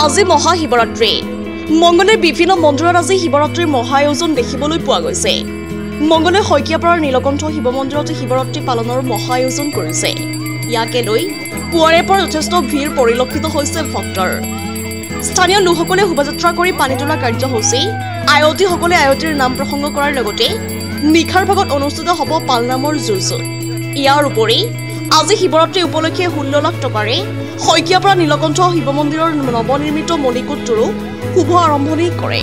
আজি মহাশিৱৰাত্ৰি মংগলে বিভিন্ন মন্দিৰত আজি শিৱৰাত্ৰিৰ মহা আয়োজন দেখিবলৈ পোৱা গৈছে। মংগলে শইকীয়াপাৰাৰ নীলকণ্ঠ শিৱ মন্দিৰত শিৱৰাত্ৰি পালনৰ মহা আয়োজন কৰিছে। ইয়াকে লৈ পুৱাৰে পৰা যথেষ্ট ভিৰ পৰিলক্ষিত হৈছে ভক্তৰ। স্থানীয় লোকসকলে শোভাযাত্ৰা কৰি পানী তোলা কাৰ্যসূচী, আয়তীসকলে আয়তীৰ নাম প্ৰসংগ কৰাৰ লগতে নিশাৰ ভাগত অনুষ্ঠিত হ'ব পালনামৰ যুঁজ। ইয়াৰ উপৰি আজি শিৱৰাত্ৰি উপলক্ষে 16 লাখ টকাৰে শইকীয়াপাৰা নীলকণ্ঠ শিৱ মন্দিৰৰ নৱনিৰ্মিত মণিকূটটোৰো শুভ আৰম্ভণি কৰে।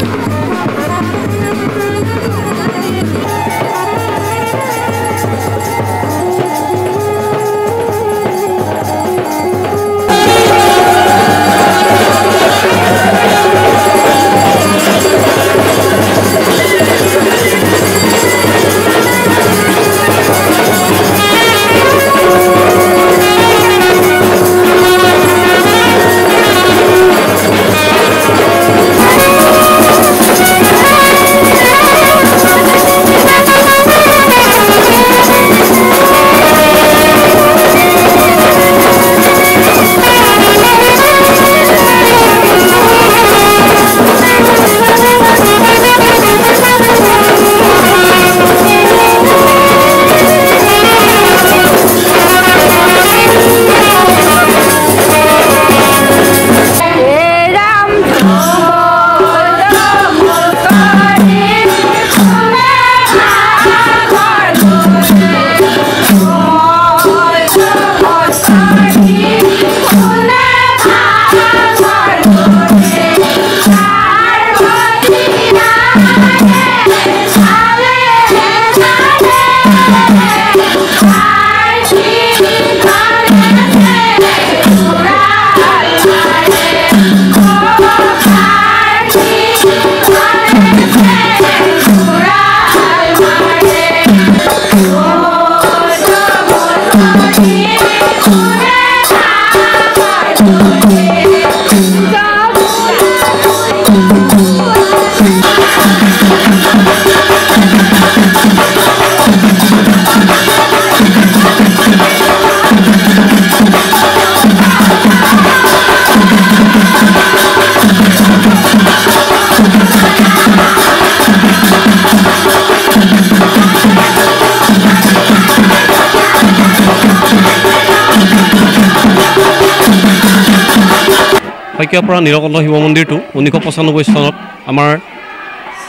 শইকীয়াপাৰা নীলকণ্ঠ শিৱ মন্দিৰটো 1995 চনত আমাৰ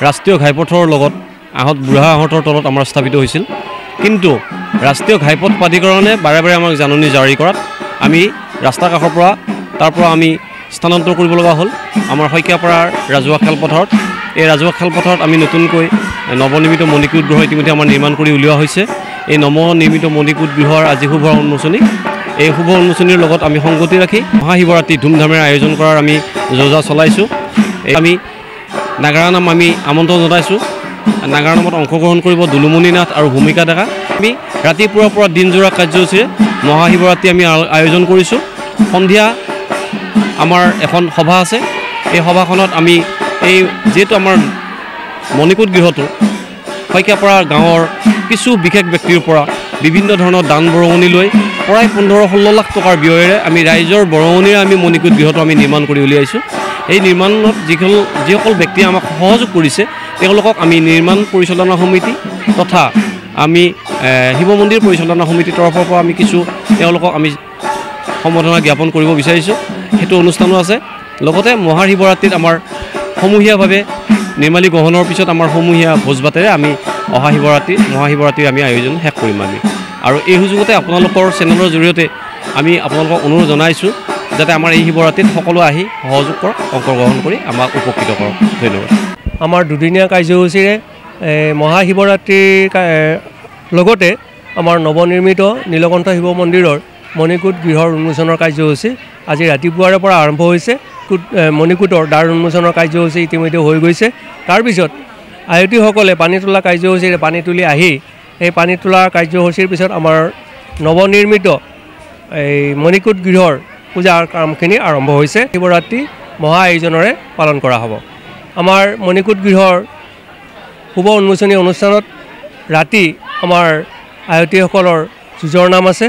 ৰাষ্ট্ৰীয় ঘাইপথৰ লগত বুঢ়া আহঁতৰ তলত আমাৰ স্থাপিত হৈছিল। কিন্তু ৰাষ্ট্ৰীয় ঘাইপথ প্ৰাধিকৰণে বাৰে বাৰে আমাক জাননী জাৰি কৰাত আমি ৰাস্তাৰ কাষৰ পৰা আমি স্থানান্তৰ কৰিব লগা হ'ল আমাৰ শইকীয়াপাৰাৰ ৰাজহুৱা খেলপথাৰত। এই ৰাজহুৱা খেলপথাৰত আমি নতুনকৈ নৱনিৰ্মিত মণিকূট গৃহ ইতিমধ্যে আমাৰ নিৰ্মাণ কৰি উলিওৱা হৈছে। এই নৱনিৰ্মিত মণিকূট গৃহৰ আজি শুভ উন্মোচনী। এই শুভ উন্মোচনীৰ লগত আমি সংগতি ৰাখি মহাশিৱৰাত্ৰি ধুমধামেৰে আয়োজন কৰাৰ আমি যোজা চলাইছোঁ। আমি নাগাৰা নাম আমি আমন্ত্ৰণ জনাইছোঁ। নাগাৰা নামত অংশগ্ৰহণ কৰিব দুলুমণি নাথ আৰু ভূমিকা ডেকা। আমি ৰাতিপুৱাৰ পৰা দিনজোৰা কাৰ্যসূচীৰে মহাশিৱৰাত্ৰি আমি আয়োজন কৰিছোঁ। সন্ধিয়া আমাৰ এখন সভা আছে। এই সভাখনত আমি যিহেতু আমাৰ মণিকূট গৃহটো শইকীয়াপাৰা গাঁৱৰ কিছু বিশেষ ব্যক্তিৰ পৰা বিভিন্ন ধৰণৰ দান বৰঙণি লৈ প্ৰায় 15-16 লাখ টকাৰ ব্যয়েৰে আমি ৰাইজৰ বৰঙণিৰে আমি মণিকূট গৃহটো আমি নিৰ্মাণ কৰি উলিয়াইছোঁ। এই নিৰ্মাণত যিসকল ব্যক্তিয়ে আমাক সহযোগ কৰিছে তেওঁলোকক আমি নিৰ্মাণ পৰিচালনা সমিতি তথা আমি শিৱ মন্দিৰ পৰিচালনা সমিতিৰ তৰফৰ পৰা আমি কিছু তেওঁলোকক আমি সম্বৰ্ধনা জ্ঞাপন কৰিব বিচাৰিছোঁ। সেইটো অনুষ্ঠানো আছে। লগতে মহাশিৱৰাত্ৰিত আমাৰ সমূহীয়াভাৱে নিৰ্মালী গ্ৰহণৰ পিছত আমাৰ সমূহীয়া ভোজ ভাতেৰে আমি মহাশিৱৰাত্ৰিৰ আমি আয়োজন শেষ কৰিম আমি। আৰু এই সুযোগতে আপোনালোকৰ চেনেলৰ জৰিয়তে আমি আপোনালোকক অনুৰোধ জনাইছোঁ যাতে আমাৰ এই শিৱৰাত্ৰিত সকলো আহি সহযোগ কৰক, অংশগ্ৰহণ কৰি আমাক উপকৃত কৰক। ধন্যবাদ। আমাৰ দুদিনীয়া কাৰ্যসূচীৰে মহাশিৱৰাত্ৰিৰ লগতে আমাৰ নৱনিৰ্মিত নীলকণ্ঠ শিৱ মন্দিৰৰ মণিকূট গৃহৰ উন্মোচনৰ কাৰ্যসূচী আজি ৰাতিপুৱাৰে পৰা আৰম্ভ হৈছে। মণিকূটৰ দ্বাৰ উন্মোচনৰ কাৰ্যসূচী ইতিমধ্যে হৈ গৈছে। তাৰপিছত আয়তীসকলে পানী তোলা কাৰ্যসূচীৰে পানী তুলি আহি এই পানী তোলা কাৰ্যসূচীৰ পিছত আমাৰ নৱনিৰ্মিত এই মণিকূট গৃহৰ পূজাৰ কামখিনি আৰম্ভ হৈছে। শিৱৰাত্ৰি মহা আয়োজনেৰে পালন কৰা হ'ব। আমাৰ মণিকূট গৃহৰ শুভ উন্মোচনী অনুষ্ঠানত ৰাতি আমাৰ আয়তীসকলৰ যুঁজৰ নাম আছে।